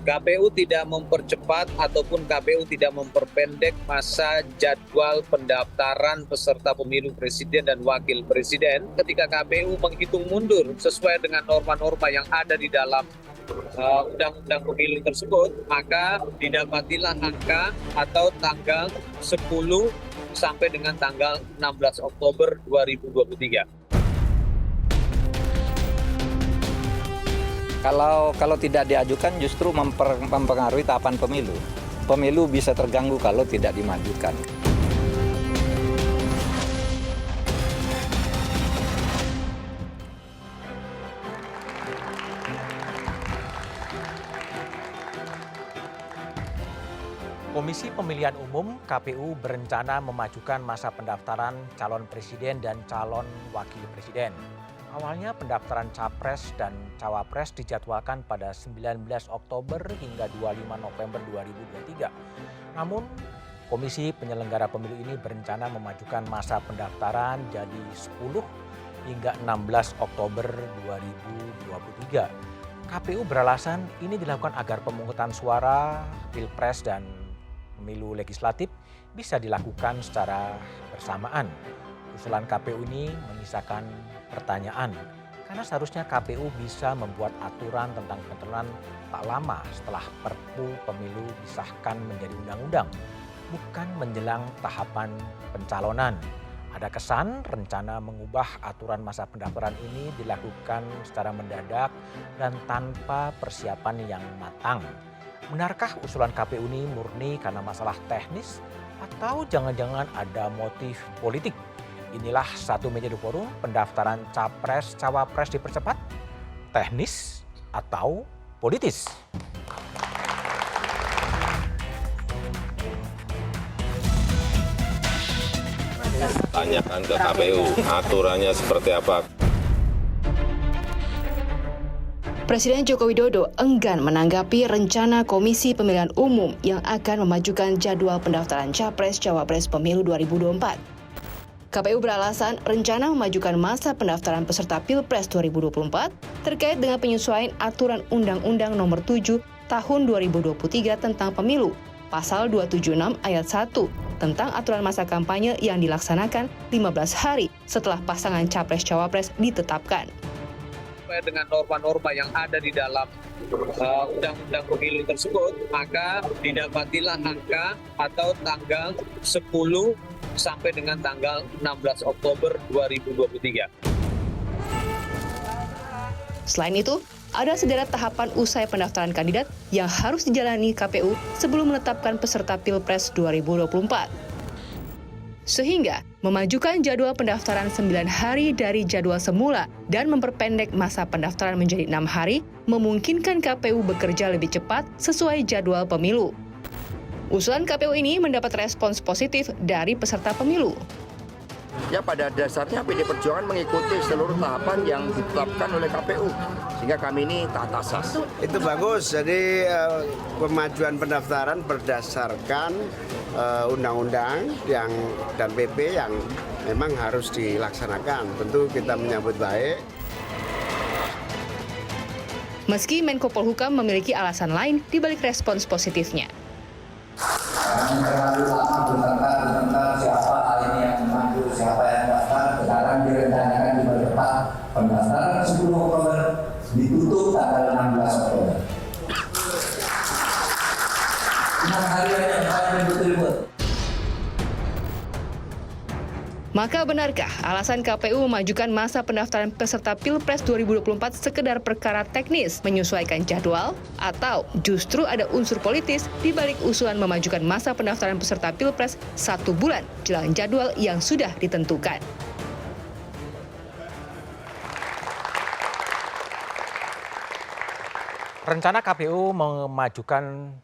KPU tidak mempercepat ataupun KPU tidak memperpendek masa jadwal pendaftaran peserta pemilu presiden dan wakil presiden ketika KPU menghitung mundur sesuai dengan norma-norma yang ada di dalam undang-undang pemilu tersebut, maka didapatilah angka atau tanggal 10 sampai dengan tanggal 16 Oktober 2023. Kalau tidak diajukan justru mempengaruhi tahapan pemilu. Pemilu bisa terganggu kalau tidak dimajukan. Komisi Pemilihan Umum (KPU) berencana memajukan masa pendaftaran calon presiden dan calon wakil presiden. Awalnya pendaftaran Capres dan Cawapres dijadwalkan pada 19 Oktober hingga 25 November 2023. Namun, Komisi Penyelenggara Pemilu ini berencana memajukan masa pendaftaran jadi 10 hingga 16 Oktober 2023. KPU beralasan ini dilakukan agar pemungutan suara Pilpres dan Pemilu Legislatif bisa dilakukan secara bersamaan. Usulan KPU ini menyisakan pertanyaan, karena seharusnya KPU bisa membuat aturan tentang pencalonan tak lama setelah Perpu Pemilu disahkan menjadi undang-undang, bukan menjelang tahapan pencalonan. Ada kesan rencana mengubah aturan masa pendaftaran ini dilakukan secara mendadak dan tanpa persiapan yang matang. Benarkah usulan KPU ini murni karena masalah teknis atau jangan-jangan ada motif politik? Inilah satu meja di forum, pendaftaran Capres Cawapres dipercepat, teknis atau politis? Tanyakan ke KPU aturannya seperti apa. Presiden Joko Widodo enggan menanggapi rencana Komisi Pemilihan Umum yang akan memajukan jadwal pendaftaran Capres-Cawapres Pemilu 2024. KPU beralasan rencana memajukan masa pendaftaran peserta Pilpres 2024 terkait dengan penyesuaian aturan Undang-Undang Nomor 7 Tahun 2023 tentang Pemilu, Pasal 276 Ayat 1, tentang aturan masa kampanye yang dilaksanakan 15 hari setelah pasangan Capres-Cawapres ditetapkan. Sesuai dengan norma-norma yang ada di dalam undang-undang pemilu tersebut, maka didapatilah angka atau tanggal 10 sampai dengan tanggal 16 Oktober 2023. Selain itu, ada sederet tahapan usai pendaftaran kandidat yang harus dijalani KPU sebelum menetapkan peserta Pilpres 2024. Sehingga memajukan jadwal pendaftaran 9 hari dari jadwal semula dan memperpendek masa pendaftaran menjadi 6 hari memungkinkan KPU bekerja lebih cepat sesuai jadwal pemilu. Usulan KPU ini mendapat respons positif dari peserta pemilu. Ya, pada dasarnya PD Perjuangan mengikuti seluruh tahapan yang ditetapkan oleh KPU. Sehingga kami ini taat asas. Itu bagus, jadi pemajuan pendaftaran berdasarkan undang-undang dan PP yang memang harus dilaksanakan. Tentu kita menyambut baik. Meski Menko Polhukam memiliki alasan lain di balik respons positifnya. Terlalu lama bertengkar siapa hal ini yang maju, siapa yang daftar. Sekarang direncanakan dipercepat pendaftaran 10 Oktober ditutup tanggal 16 Oktober. 6 hari aja, paling ribut-ribut. Maka benarkah alasan KPU memajukan masa pendaftaran peserta Pilpres 2024 sekedar perkara teknis menyesuaikan jadwal? Atau justru ada unsur politis di balik usulan memajukan masa pendaftaran peserta Pilpres 1 bulan jelang jadwal yang sudah ditentukan? Rencana KPU memajukan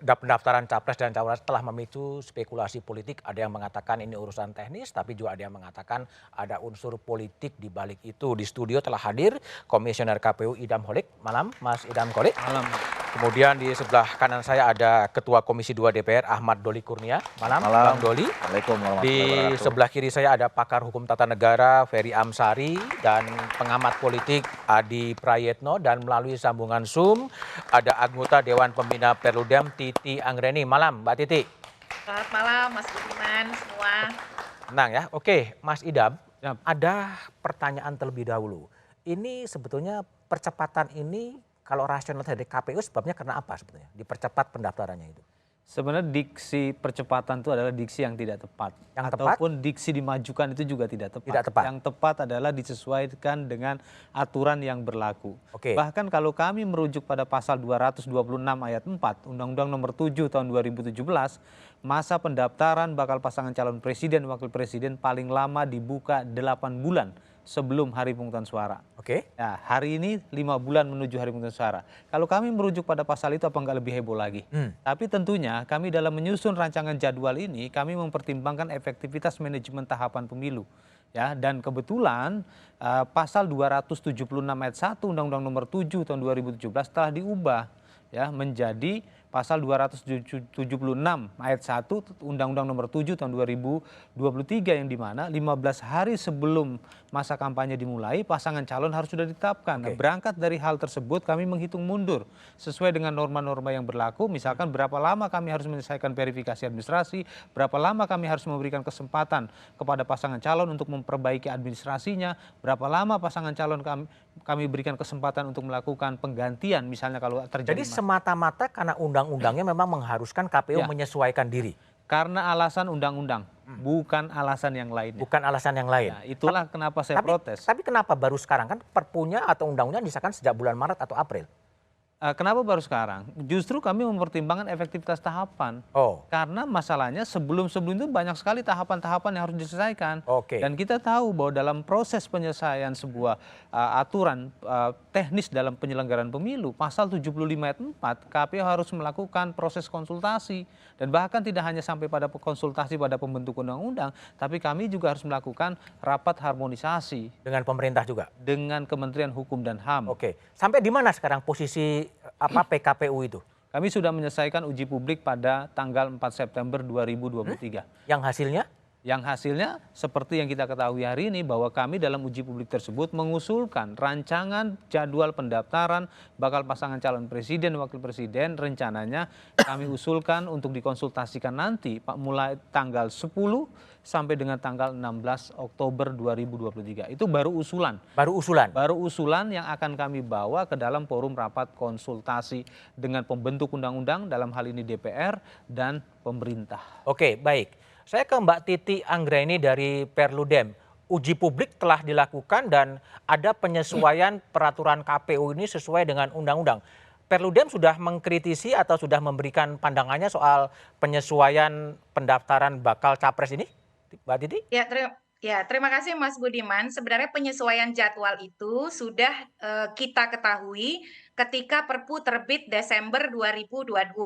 pendaftaran Capres dan Cawapres telah memicu spekulasi politik. Ada yang mengatakan ini urusan teknis, tapi juga ada yang mengatakan ada unsur politik di balik itu. Di studio telah hadir Komisioner KPU Idam Holik. Malam, Mas Idam Holik. Malam. Kemudian di sebelah kanan saya ada Ketua Komisi 2 DPR Ahmad Doli Kurnia. Malam, Bang Doli. Assalamualaikum warahmatullahi Di wabarakatuh. sebelah kiri saya ada pakar hukum tata negara Ferry Amsari dan pengamat politik Adi Prayetno, dan melalui sambungan Zoom ada anggota Dewan Pembina Perludem Titi Anggreni. Malam, Mbak Titi. Selamat malam Mas Budiman semua. Tenang ya. Oke, Mas Idam, ada pertanyaan terlebih dahulu. Ini sebetulnya percepatan ini kalau rasional dari KPU sebabnya karena apa sebetulnya? Dipercepat pendaftarannya itu. Sebenarnya diksi percepatan itu adalah diksi yang tidak tepat. Yang tepat? Ataupun diksi dimajukan itu juga tidak tepat. Tidak tepat. Yang tepat adalah disesuaikan dengan aturan yang berlaku. Oke. Bahkan kalau kami merujuk pada pasal 226 ayat 4 Undang-Undang Nomor 7 tahun 2017, masa pendaftaran bakal pasangan calon presiden dan wakil presiden paling lama dibuka 8 bulan sebelum hari pemungutan suara. Oke. Nah, hari ini 5 bulan menuju hari pemungutan suara. Kalau kami merujuk pada pasal itu apa enggak lebih heboh lagi? Tapi tentunya kami dalam menyusun rancangan jadwal ini, kami mempertimbangkan efektivitas manajemen tahapan pemilu. Ya, dan kebetulan pasal 276 ayat 1 Undang-Undang Nomor 7 tahun 2017 telah diubah ya menjadi pasal 276 ayat 1 Undang-Undang Nomor 7 tahun 2023 yang dimana 15 hari sebelum masa kampanye dimulai pasangan calon harus sudah ditetapkan. Nah, berangkat dari hal tersebut kami menghitung mundur sesuai dengan norma-norma yang berlaku, misalkan berapa lama kami harus menyelesaikan verifikasi administrasi, berapa lama kami harus memberikan kesempatan kepada pasangan calon untuk memperbaiki administrasinya, berapa lama pasangan calon kami berikan kesempatan untuk melakukan penggantian misalnya kalau terjadi. Jadi semata-mata karena undang-undangnya memang mengharuskan KPU menyesuaikan diri. Karena alasan undang-undang, bukan alasan yang lainnya. Bukan alasan yang lain. Nah, itulah kenapa saya protes. Tapi kenapa baru sekarang? Kan perpunya atau undang-undang disahkan sejak bulan Maret atau April. Kenapa baru sekarang? Justru kami mempertimbangkan efektivitas tahapan. Karena masalahnya sebelum-sebelum itu banyak sekali tahapan-tahapan yang harus diselesaikan. Dan kita tahu bahwa dalam proses penyelesaian sebuah aturan teknis dalam penyelenggaraan pemilu, pasal 75 ayat 4, KPU harus melakukan proses konsultasi. Dan bahkan tidak hanya sampai pada konsultasi pada pembentuk undang-undang, tapi kami juga harus melakukan rapat harmonisasi. Dengan pemerintah juga? Dengan Kementerian Hukum dan HAM. Sampai di mana sekarang posisi PKPU itu? Kami sudah menyelesaikan uji publik pada tanggal 4 September 2023. Yang hasilnya? Yang hasilnya seperti yang kita ketahui hari ini bahwa kami dalam uji publik tersebut mengusulkan rancangan jadwal pendaftaran bakal pasangan calon presiden dan wakil presiden, rencananya kami usulkan untuk dikonsultasikan nanti mulai tanggal 10 sampai dengan tanggal 16 Oktober 2023. Itu baru usulan. Baru usulan? Baru usulan yang akan kami bawa ke dalam forum rapat konsultasi dengan pembentuk undang-undang, dalam hal ini DPR dan pemerintah. Oke, baik. Saya ke Mbak Titi Anggreni dari Perludem. Uji publik telah dilakukan dan ada penyesuaian peraturan KPU ini sesuai dengan undang-undang. Perludem sudah mengkritisi atau sudah memberikan pandangannya soal penyesuaian pendaftaran bakal capres ini, Mbak Titi? Terima kasih Mas Budiman. Sebenarnya penyesuaian jadwal itu sudah kita ketahui ketika Perpu terbit Desember 2022.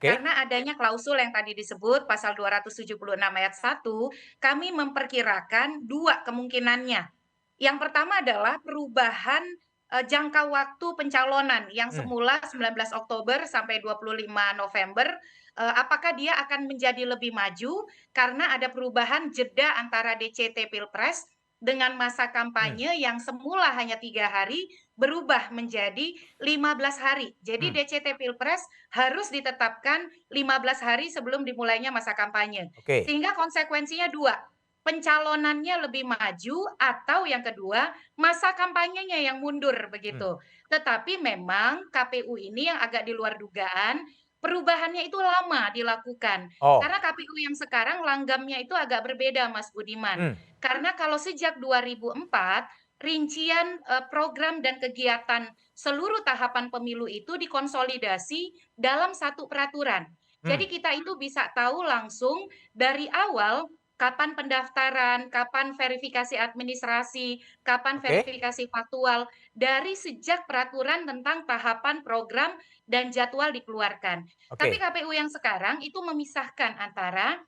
Karena adanya klausul yang tadi disebut pasal 276 ayat 1, kami memperkirakan dua kemungkinannya. Yang pertama adalah perubahan jangka waktu pencalonan yang semula 19 Oktober sampai 25 November. Apakah dia akan menjadi lebih maju karena ada perubahan jeda antara DCT Pilpres dengan masa kampanye yang semula hanya 3 hari berubah menjadi 15 hari. Jadi DCT Pilpres harus ditetapkan 15 hari sebelum dimulainya masa kampanye. Sehingga konsekuensinya dua, pencalonannya lebih maju atau yang kedua masa kampanyenya yang mundur begitu. Tetapi memang KPU ini yang agak di luar dugaan, perubahannya itu lama dilakukan. Karena KPU yang sekarang langgamnya itu agak berbeda Mas Budiman. Karena kalau sejak 2004 rincian program dan kegiatan seluruh tahapan pemilu itu dikonsolidasi dalam satu peraturan. Jadi kita itu bisa tahu langsung dari awal kapan pendaftaran, kapan verifikasi administrasi, kapan verifikasi faktual, dari sejak peraturan tentang tahapan program dan jadwal dikeluarkan. Tapi KPU yang sekarang itu memisahkan antara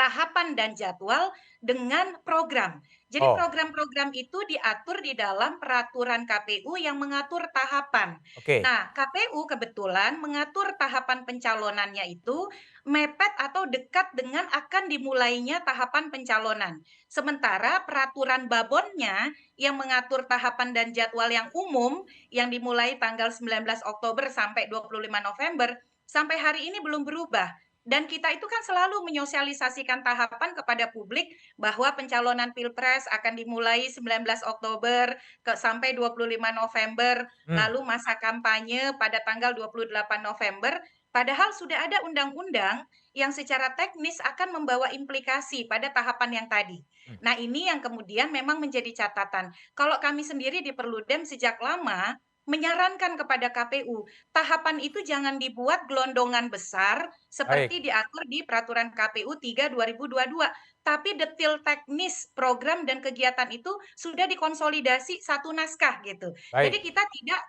tahapan dan jadwal dengan program. Jadi program-program itu diatur di dalam peraturan KPU yang mengatur tahapan. Nah, KPU kebetulan mengatur tahapan pencalonannya itu mepet atau dekat dengan akan dimulainya tahapan pencalonan. Sementara peraturan babonnya yang mengatur tahapan dan jadwal yang umum yang dimulai tanggal 19 Oktober sampai 25 November sampai hari ini belum berubah. Dan kita itu kan selalu menyosialisasikan tahapan kepada publik bahwa pencalonan Pilpres akan dimulai 19 Oktober sampai 25 November, lalu masa kampanye pada tanggal 28 November, padahal sudah ada undang-undang yang secara teknis akan membawa implikasi pada tahapan yang tadi. Nah, ini yang kemudian memang menjadi catatan. Kalau kami sendiri di Perludem sejak lama menyarankan kepada KPU, tahapan itu jangan dibuat gelondongan besar seperti diatur di peraturan KPU 3 2022, tapi detail teknis program dan kegiatan itu sudah dikonsolidasi satu naskah gitu. Jadi kita tidak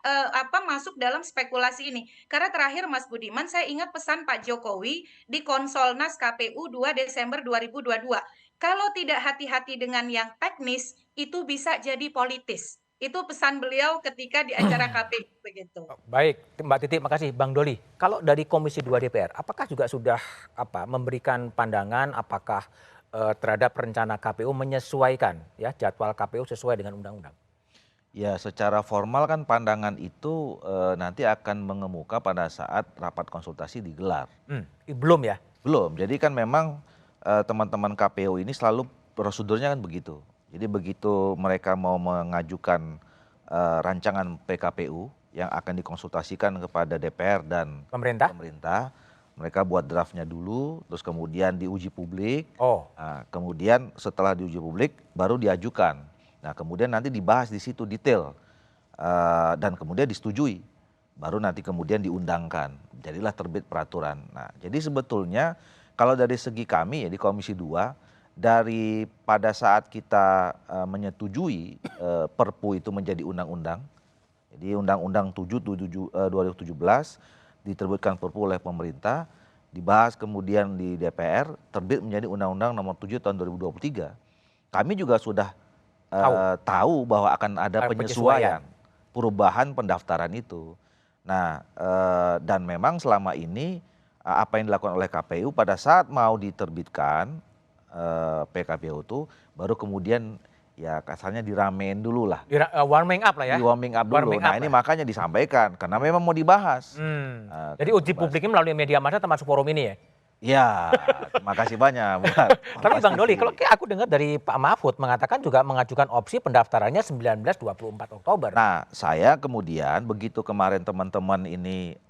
masuk dalam spekulasi ini. Karena terakhir Mas Budiman, saya ingat pesan Pak Jokowi di Konsolnas KPU 2 Desember 2022. Kalau tidak hati-hati dengan yang teknis, itu bisa jadi politis. Itu pesan beliau ketika di acara KPU begitu. Baik, Mbak Titi, makasih. Bang Doli, kalau dari Komisi 2 DPR, apakah juga sudah memberikan pandangan apakah terhadap rencana KPU menyesuaikan ya jadwal KPU sesuai dengan undang-undang? Ya, secara formal kan pandangan itu nanti akan mengemuka pada saat rapat konsultasi digelar. Belum ya? Belum. Jadi kan memang teman-teman KPU ini selalu prosedurnya kan begitu. Jadi begitu mereka mau mengajukan rancangan PKPU yang akan dikonsultasikan kepada DPR dan pemerintah, mereka buat draftnya dulu, terus kemudian diuji publik. Nah, kemudian setelah diuji publik baru diajukan. Nah, kemudian nanti dibahas di situ detail dan kemudian disetujui. Baru nanti kemudian diundangkan. Jadilah terbit peraturan. Nah, jadi sebetulnya kalau dari segi kami ya di Komisi 2, dari pada saat kita menyetujui Perpu itu menjadi undang-undang, jadi Undang-Undang 7 2017 diterbitkan Perpu oleh pemerintah, dibahas kemudian di DPR, terbit menjadi Undang-Undang Nomor 7 Tahun 2023. Kami juga sudah tahu bahwa akan ada penyesuaian, perubahan pendaftaran itu. Nah, dan memang selama ini apa yang dilakukan oleh KPU pada saat mau diterbitkan PKPU itu baru kemudian ya kasarnya diramein dulu lah. Warming up lah ya. Di warming up dulu. Nah ini makanya disampaikan karena memang mau dibahas. Jadi uji publiknya melalui media massa termasuk forum ini ya? Ya, terima kasih banyak. Tapi Bang Doli, kalau aku dengar dari Pak Mahfud mengatakan juga mengajukan opsi pendaftarannya 19-24 Oktober. Nah, saya kemudian begitu kemarin teman-teman ini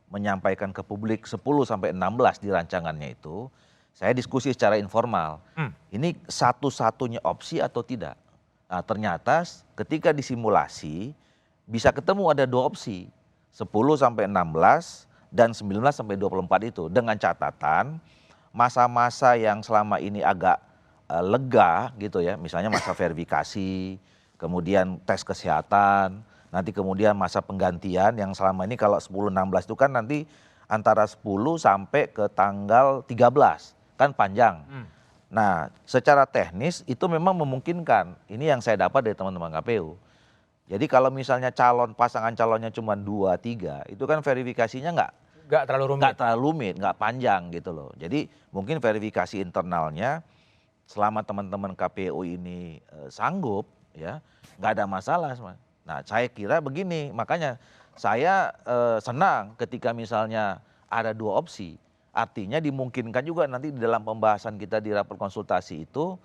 menyampaikan ke publik 10 sampai 16 di rancangannya itu, saya diskusi secara informal. Ini satu-satunya opsi atau tidak? Nah, ternyata ketika disimulasi bisa ketemu ada dua opsi, 10 sampai 16 dan 19 sampai 24 itu, dengan catatan masa-masa yang selama ini agak lega gitu ya, misalnya masa verifikasi, kemudian tes kesehatan, nanti kemudian masa penggantian yang selama ini kalau 10-16 itu kan nanti antara 10 sampai ke tanggal 13, kan panjang. Nah, secara teknis itu memang memungkinkan. Ini yang saya dapat dari teman-teman KPU. Jadi kalau misalnya pasangan calonnya cuma 2-3, itu kan verifikasinya nggak terlalu rumit, nggak panjang gitu loh. Jadi mungkin verifikasi internalnya selama teman-teman KPU ini sanggup, ya nggak ada masalah. Nah, saya kira begini, makanya saya senang ketika misalnya ada dua opsi. Artinya dimungkinkan juga nanti di dalam pembahasan kita di rapat konsultasi itu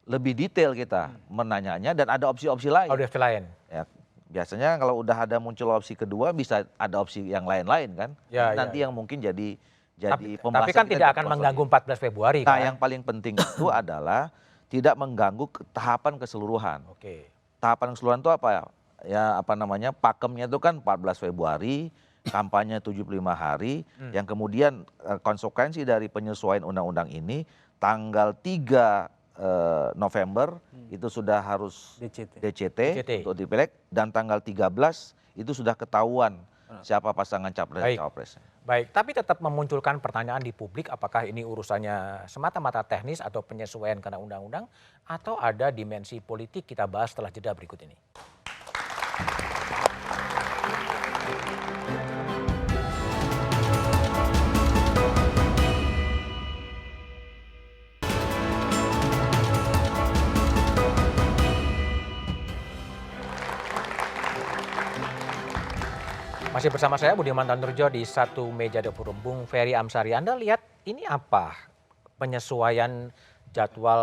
lebih detail kita menanyanya dan ada opsi-opsi lain. Opsi lain. Ya, biasanya kalau udah ada muncul opsi kedua bisa ada opsi yang lain-lain kan. Nanti yang mungkin jadi pembahasan. Tapi kan tidak akan mengganggu 14 Februari kan. Nah, yang paling penting itu adalah tidak mengganggu tahapan keseluruhan. Tahapan keseluruhan itu apa ya? Pakemnya itu kan 14 Februari. Kampanye 75 hari, yang kemudian konsekuensi dari penyesuaian undang-undang ini tanggal 3 November itu sudah harus DCT untuk dipilek, dan tanggal 13 itu sudah ketahuan siapa pasangan capres dan cawapresnya. Baik, tapi tetap memunculkan pertanyaan di publik apakah ini urusannya semata-mata teknis atau penyesuaian karena undang-undang atau ada dimensi politik, kita bahas setelah jeda berikut ini. Masih bersama saya Budiman Tanurjo di satu meja dapur Bung Ferry Amsari. Anda lihat ini apa penyesuaian jadwal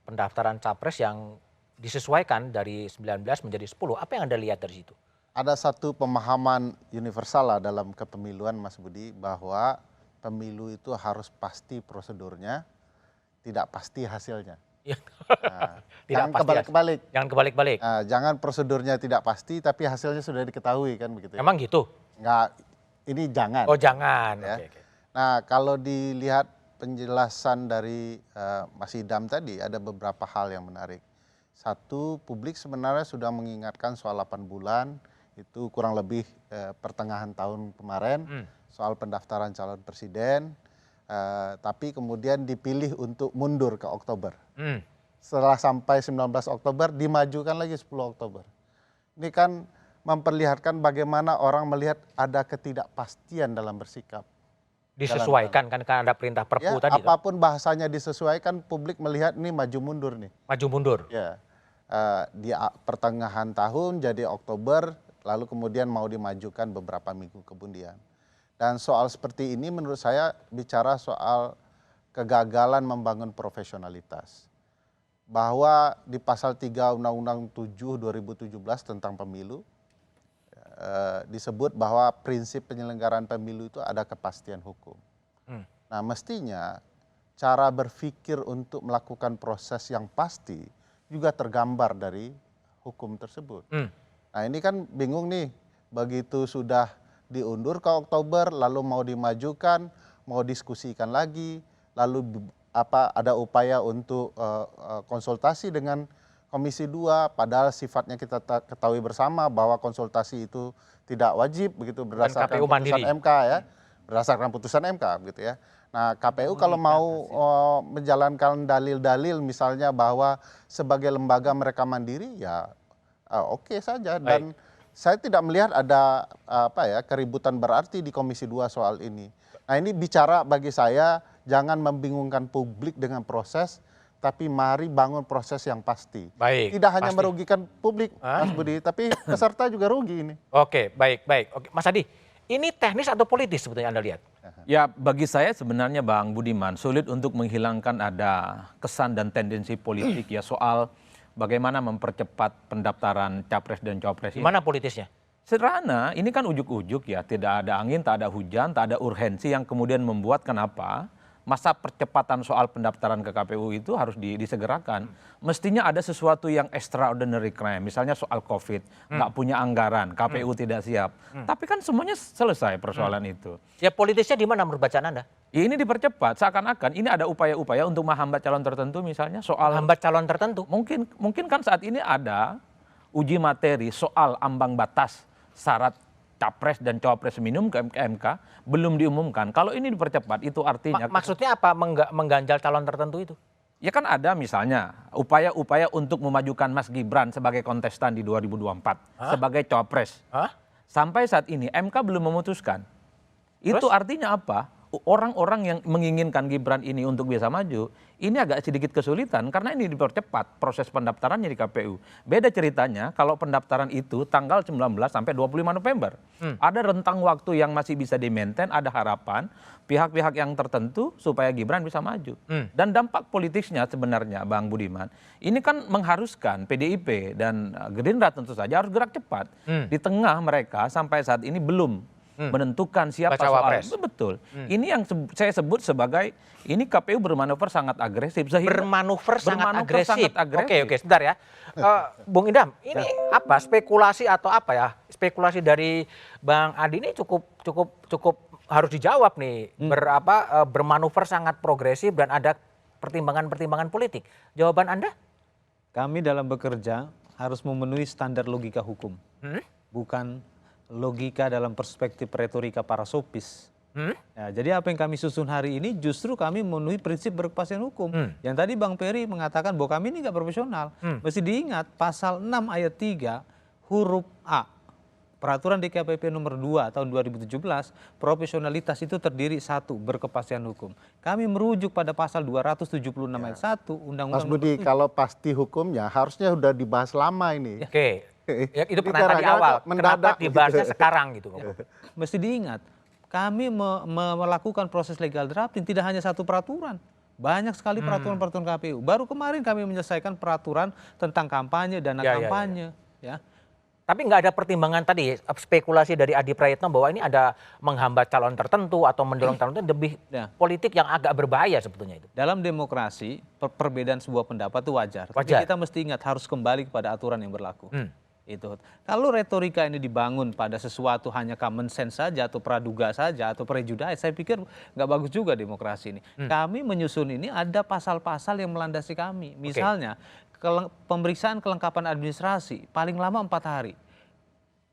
pendaftaran capres yang disesuaikan dari 19 menjadi 10. Apa yang Anda lihat dari situ? Ada satu pemahaman universal lah dalam kepemiluan Mas Budi, bahwa pemilu itu harus pasti prosedurnya, tidak pasti hasilnya. Nah, jangan kebalik-balik. Jangan kebalik-balik. Nah, jangan prosedurnya tidak pasti tapi hasilnya sudah diketahui kan begitu. Emang gitu? Enggak, ini jangan. Oh jangan. Ya. Oke. Nah kalau dilihat penjelasan dari Mas Idam tadi ada beberapa hal yang menarik. Satu, publik sebenarnya sudah mengingatkan soal 8 bulan, itu kurang lebih pertengahan tahun kemarin, soal pendaftaran calon presiden. Tapi kemudian dipilih untuk mundur ke Oktober. Setelah sampai 19 Oktober dimajukan lagi 10 Oktober. Ini kan memperlihatkan bagaimana orang melihat ada ketidakpastian dalam bersikap. Disesuaikan kan karena ada perintah Perpu ya, tadi. Apapun bahasanya disesuaikan, publik melihat ini maju mundur nih. Maju mundur. Ya, di pertengahan tahun jadi Oktober, lalu kemudian mau dimajukan beberapa minggu kemudian. Dan soal seperti ini menurut saya bicara soal kegagalan membangun profesionalitas. Bahwa di pasal 3 Undang-Undang 7 2017 tentang pemilu disebut bahwa prinsip penyelenggaraan pemilu itu ada kepastian hukum. Nah mestinya cara berpikir untuk melakukan proses yang pasti juga tergambar dari hukum tersebut. Nah ini kan bingung nih, begitu sudah diundur ke Oktober, lalu mau dimajukan, mau diskusikan lagi, lalu ada upaya untuk konsultasi dengan Komisi 2, padahal sifatnya kita ketahui bersama bahwa konsultasi itu tidak wajib begitu berdasarkan putusan MK ya, berdasarkan putusan MK begitu ya. Nah KPU kalau mau menjalankan dalil-dalil misalnya bahwa sebagai lembaga mereka mandiri ya oke saja. Dan saya tidak melihat ada keributan berarti di Komisi 2 soal ini. Nah ini bicara bagi saya jangan membingungkan publik dengan proses, tapi mari bangun proses yang pasti. Baik. Tidak hanya merugikan publik, Mas Budi, tapi peserta juga rugi ini. Oke, baik. Oke, Mas Adi, ini teknis atau politis sebetulnya Anda lihat? Ya bagi saya sebenarnya Bang Budiman sulit untuk menghilangkan ada kesan dan tendensi politik ya soal bagaimana mempercepat pendaftaran capres dan cawapres ini. Gimana politisnya? Sederhana, ini kan ujuk-ujuk ya, tidak ada angin, tak ada hujan, tak ada urgensi yang kemudian membuat kenapa masa percepatan soal pendaftaran ke KPU itu harus disegerakan. Mestinya ada sesuatu yang extraordinary crime, misalnya soal COVID, nggak punya anggaran, KPU tidak siap. Tapi kan semuanya selesai persoalan itu. Ya politisnya di mana menurut bacaan Anda? Ya, ini dipercepat, seakan-akan ini ada upaya-upaya untuk menghambat calon tertentu misalnya soal menghambat calon tertentu. Mungkin kan saat ini ada uji materi soal ambang batas syarat capres dan cawapres minimum ke MK belum diumumkan. Kalau ini dipercepat itu artinya maksudnya apa mengganjal calon tertentu itu? Ya kan ada misalnya upaya-upaya untuk memajukan Mas Gibran sebagai kontestan di 2024 sebagai cawapres. Sampai saat ini MK belum memutuskan. Itu artinya apa? Orang-orang yang menginginkan Gibran ini untuk bisa maju, ini agak sedikit kesulitan karena ini dipercepat proses pendaftarannya di KPU. Beda ceritanya kalau pendaftaran itu tanggal 19 sampai 25 November. Ada rentang waktu yang masih bisa di-maintain, ada harapan pihak-pihak yang tertentu supaya Gibran bisa maju. Dan dampak politisnya sebenarnya Bang Budiman, ini kan mengharuskan PDIP dan Gerindra tentu saja harus gerak cepat. Di tengah mereka sampai saat ini belum menentukan siapa soal. Betul. Ini yang saya sebut sebagai ini KPU bermanuver sangat agresif. Bermanuver sangat agresif. Oke, sebentar ya. Bung Idam, ini apa spekulasi atau apa ya? Spekulasi dari Bang Adi ini cukup harus dijawab nih. Bermanuver sangat progresif dan ada pertimbangan-pertimbangan politik. Jawaban Anda? Kami dalam bekerja harus memenuhi standar logika hukum. Bukan logika dalam perspektif retorika para sopis. Ya, jadi apa yang kami susun hari ini justru kami memenuhi prinsip berkepastian hukum. Yang tadi Bang Peri mengatakan bahwa kami ini nggak profesional. Mesti diingat pasal 6 ayat 3 huruf A. Peraturan DKPP nomor 2 tahun 2017, profesionalitas itu terdiri satu, berkepastian hukum. Kami merujuk pada pasal 276 ayat 1 Undang-Undang. Mas Budi, kalau pasti hukumnya harusnya sudah dibahas lama ini. Oke. Ya, itu pertanyaan tadi awal. Kenapa dibahasnya sekarang gitu? Mesti diingat, kami melakukan proses legal drafting tidak hanya satu peraturan. Banyak sekali peraturan-peraturan KPU. Baru kemarin kami menyelesaikan peraturan tentang kampanye, dana kampanye. Ya. Tapi nggak ada pertimbangan tadi, spekulasi dari Adi Prayitno bahwa ini ada menghambat calon tertentu atau mendorong calon tertentu, lebih politik yang agak berbahaya sebetulnya itu. Dalam demokrasi, perbedaan sebuah pendapat itu wajar. Tapi kita mesti ingat harus kembali kepada aturan yang berlaku. Itu. Kalau retorika ini dibangun pada sesuatu hanya common sense saja atau praduga saja atau prejudice, saya pikir nggak bagus juga demokrasi ini. Kami menyusun ini ada pasal-pasal yang melandasi kami. Misalnya pemeriksaan kelengkapan administrasi paling lama 4 hari.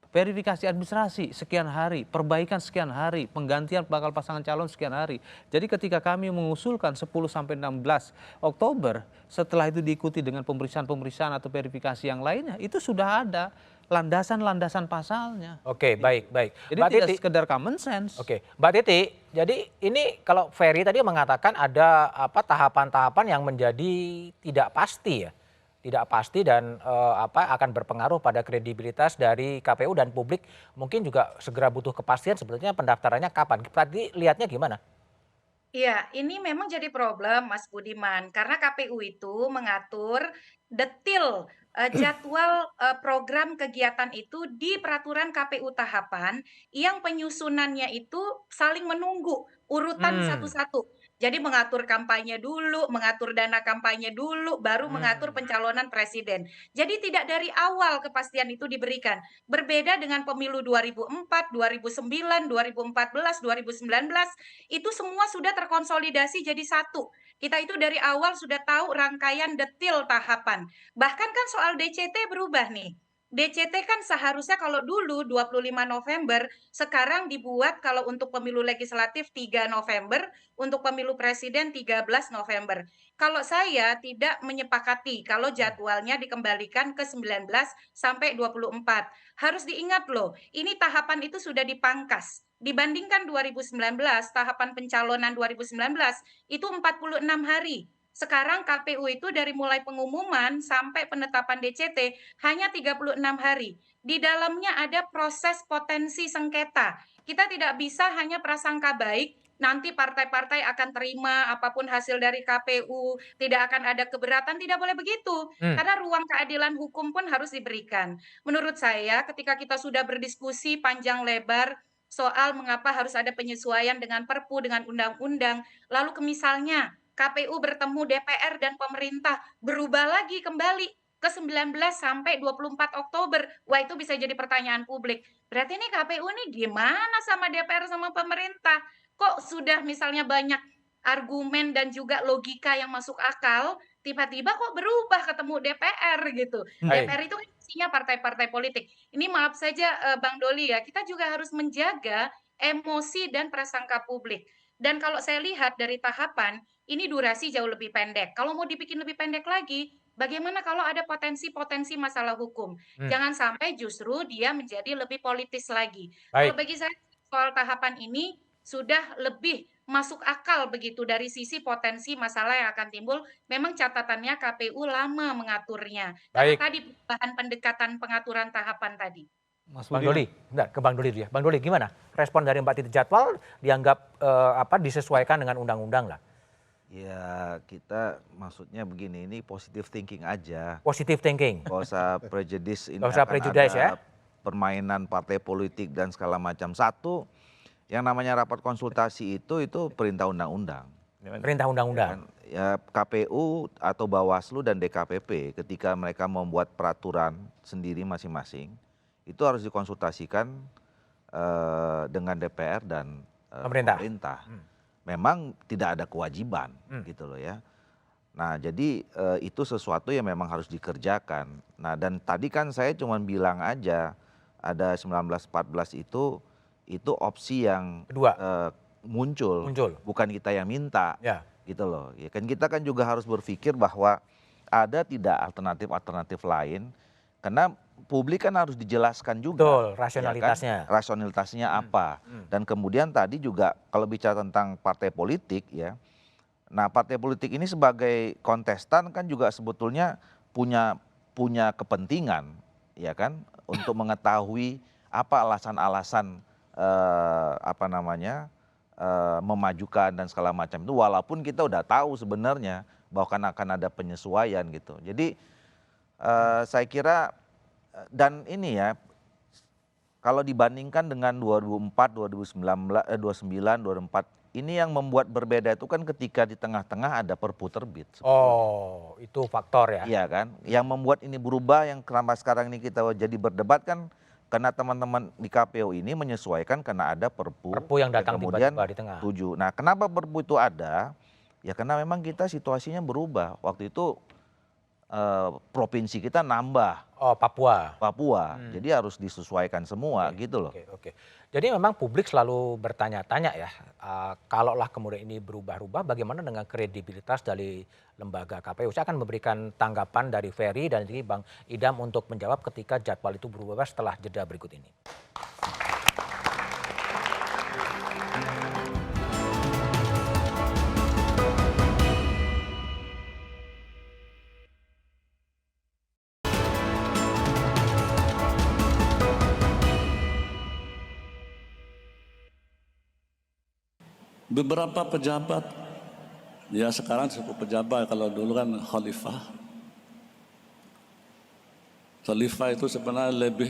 Verifikasi administrasi sekian hari, perbaikan sekian hari, penggantian bakal pasangan calon sekian hari. Jadi ketika kami mengusulkan 10 sampai 16 Oktober, setelah itu diikuti dengan pemeriksaan atau verifikasi yang lainnya, itu sudah ada landasan-landasan pasalnya. Oke, baik. Jadi Mbak tidak sekedar common sense. Oke, Mbak Titi, jadi ini kalau Ferry tadi mengatakan ada tahapan-tahapan yang menjadi tidak pasti ya. Tidak pasti dan akan berpengaruh pada kredibilitas dari KPU dan publik, mungkin juga segera butuh kepastian sebetulnya pendaftarannya kapan. Tadi lihatnya gimana? Iya, ini memang jadi problem Mas Budiman karena KPU itu mengatur detil jadwal program kegiatan itu di peraturan KPU tahapan yang penyusunannya itu saling menunggu urutan satu-satu. Jadi mengatur kampanye dulu, mengatur dana kampanye dulu, baru mengatur pencalonan presiden. Jadi tidak dari awal kepastian itu diberikan. Berbeda dengan pemilu 2004, 2009, 2014, 2019, itu semua sudah terkonsolidasi jadi satu. Kita itu dari awal sudah tahu rangkaian detil tahapan. Bahkan kan soal DCT berubah nih. DCT kan seharusnya kalau dulu 25 November, sekarang dibuat kalau untuk pemilu legislatif 3 November, untuk pemilu presiden 13 November. Kalau saya tidak menyepakati kalau jadwalnya dikembalikan ke 19 sampai 24. Harus diingat loh, ini tahapan itu sudah dipangkas. Dibandingkan 2019, tahapan pencalonan 2019 itu 46 hari. Sekarang KPU itu dari mulai pengumuman sampai penetapan DCT hanya 36 hari. Di dalamnya ada proses potensi sengketa. Kita tidak bisa hanya prasangka baik, nanti partai-partai akan terima apapun hasil dari KPU, tidak akan ada keberatan, tidak boleh begitu. Karena ruang keadilan hukum pun harus diberikan. Menurut saya ketika kita sudah berdiskusi panjang lebar soal mengapa harus ada penyesuaian dengan Perpu, dengan undang-undang, lalu misalnya KPU bertemu DPR dan pemerintah berubah lagi kembali ke 19 sampai 24 Oktober. Wah, itu bisa jadi pertanyaan publik. Berarti ini KPU ini gimana sama DPR sama pemerintah? Kok sudah misalnya banyak argumen dan juga logika yang masuk akal, tiba-tiba kok berubah ketemu DPR gitu. DPR itu kan isinya partai-partai politik. Ini maaf saja Bang Doli ya, kita juga harus menjaga emosi dan prasangka publik. Dan kalau saya lihat dari tahapan, ini durasi jauh lebih pendek. Kalau mau dibikin lebih pendek lagi, bagaimana kalau ada potensi-potensi masalah hukum? Jangan sampai justru dia menjadi lebih politis lagi. Kalau bagi saya soal tahapan ini sudah lebih masuk akal begitu dari sisi potensi masalah yang akan timbul. Memang catatannya KPU lama mengaturnya. Karena tadi bahan pendekatan pengaturan tahapan tadi. Bang Doli, ke Bang Doli dulu ya. Bang Doli gimana? Respon dari Mbak Titi, jadwal dianggap disesuaikan dengan undang-undang lah. Ya kita maksudnya begini, ini positive thinking aja. Positive thinking. Gak usah prejudice, ini usah prejudice ya. Permainan partai politik dan segala macam. Satu, yang namanya rapat konsultasi itu perintah undang-undang. Perintah undang-undang. Ya KPU atau Bawaslu dan DKPP ketika mereka membuat peraturan sendiri masing-masing, itu harus dikonsultasikan dengan DPR dan pemerintah. Memang tidak ada kewajiban gitu loh ya. Nah jadi itu sesuatu yang memang harus dikerjakan. Nah dan tadi kan saya cuma bilang aja ada 1914 itu opsi yang kedua muncul, bukan kita yang minta, gitu loh. Ya kan kita kan juga harus berpikir bahwa ada tidak alternatif lain, karena publik kan harus dijelaskan juga. Betul, rasionalitasnya. Ya kan? Rasionalitasnya apa. Dan kemudian tadi juga kalau bicara tentang partai politik ya, nah partai politik ini sebagai kontestan kan juga sebetulnya punya kepentingan, ya kan, untuk mengetahui apa alasan-alasan memajukan dan segala macam itu, walaupun kita udah tahu sebenarnya bahwa akan ada penyesuaian gitu. Jadi saya kira dan ini ya, kalau dibandingkan dengan 2004, 2009, 2004, ini yang membuat berbeda itu kan ketika di tengah-tengah ada Perpu terbit. Oh, itu faktor ya? Iya kan, yang membuat ini berubah, yang kenapa sekarang ini kita jadi berdebat kan karena teman-teman di KPU ini menyesuaikan karena ada Perpu yang datang kemudian tiba-tiba di tengah. 7. Nah, kenapa Perpu itu ada? Ya karena memang kita situasinya berubah. Waktu itu provinsi kita nambah. Oh, Papua. Jadi harus disesuaikan semua gitu loh. Oke. Jadi memang publik selalu bertanya-tanya ya, kalaulah kemudian ini berubah-ubah, bagaimana dengan kredibilitas dari lembaga KPU? Saya akan memberikan tanggapan dari Ferry dan dari Bang Idam untuk menjawab ketika jadwal itu berubah setelah jeda berikut ini. Beberapa pejabat, ya sekarang disebut pejabat, kalau dulu kan khalifah. Khalifah itu sebenarnya lebih,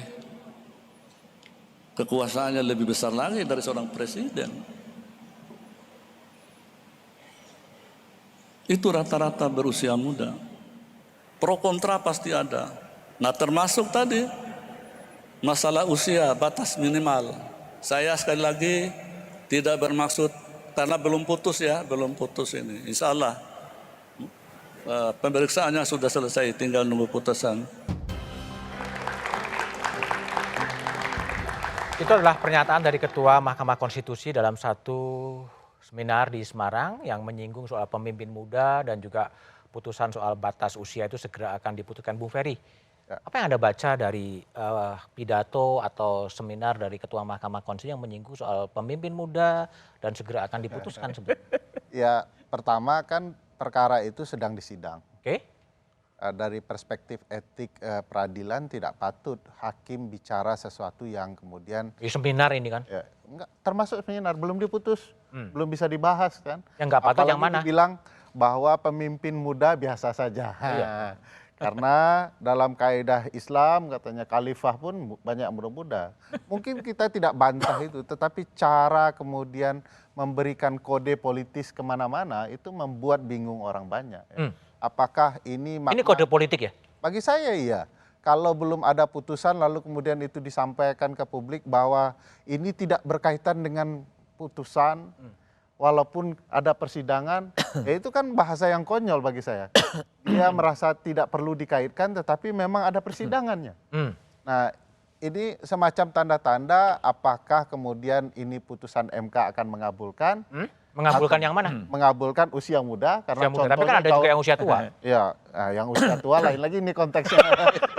kekuasaannya lebih besar lagi dari seorang presiden. Itu rata-rata berusia muda. Pro kontra pasti ada. Nah termasuk tadi masalah usia, batas minimal. Saya sekali lagi tidak bermaksud, karena belum putus ya, belum putus ini. Insya Allah pemeriksaannya sudah selesai, tinggal nunggu putusan. Itu adalah pernyataan dari Ketua Mahkamah Konstitusi dalam satu seminar di Semarang yang menyinggung soal pemimpin muda dan juga putusan soal batas usia itu segera akan diputuskan. Bung Ferry, apa yang Anda baca dari pidato atau seminar dari Ketua Mahkamah Konstitusi yang menyinggung soal pemimpin muda dan segera akan diputuskan sebetulnya? Ya, pertama kan perkara itu sedang disidang. Oke. Dari perspektif etik peradilan tidak patut hakim bicara sesuatu yang kemudian di seminar ini kan? Ya, enggak, termasuk seminar belum diputus, belum bisa dibahas kan? Yang nggak patut yang mana? Bilang bahwa pemimpin muda biasa saja. Iya. Karena dalam kaidah Islam katanya khalifah pun banyak muda-muda. Mungkin kita tidak bantah itu, tetapi cara kemudian memberikan kode politis kemana-mana itu membuat bingung orang banyak. Ya. Apakah ini makna, ini kode politik ya? Bagi saya iya. Kalau belum ada putusan lalu kemudian itu disampaikan ke publik bahwa ini tidak berkaitan dengan putusan, walaupun ada persidangan, ya itu kan bahasa yang konyol bagi saya. Dia merasa tidak perlu dikaitkan, tetapi memang ada persidangannya. Nah, ini semacam tanda-tanda apakah kemudian ini putusan MK akan mengabulkan. Mengabulkan yang mana? Mengabulkan usia muda. Karena usia muda. Tapi kan ada juga yang usia tua. Ya, yang usia tua lain lagi ini konteksnya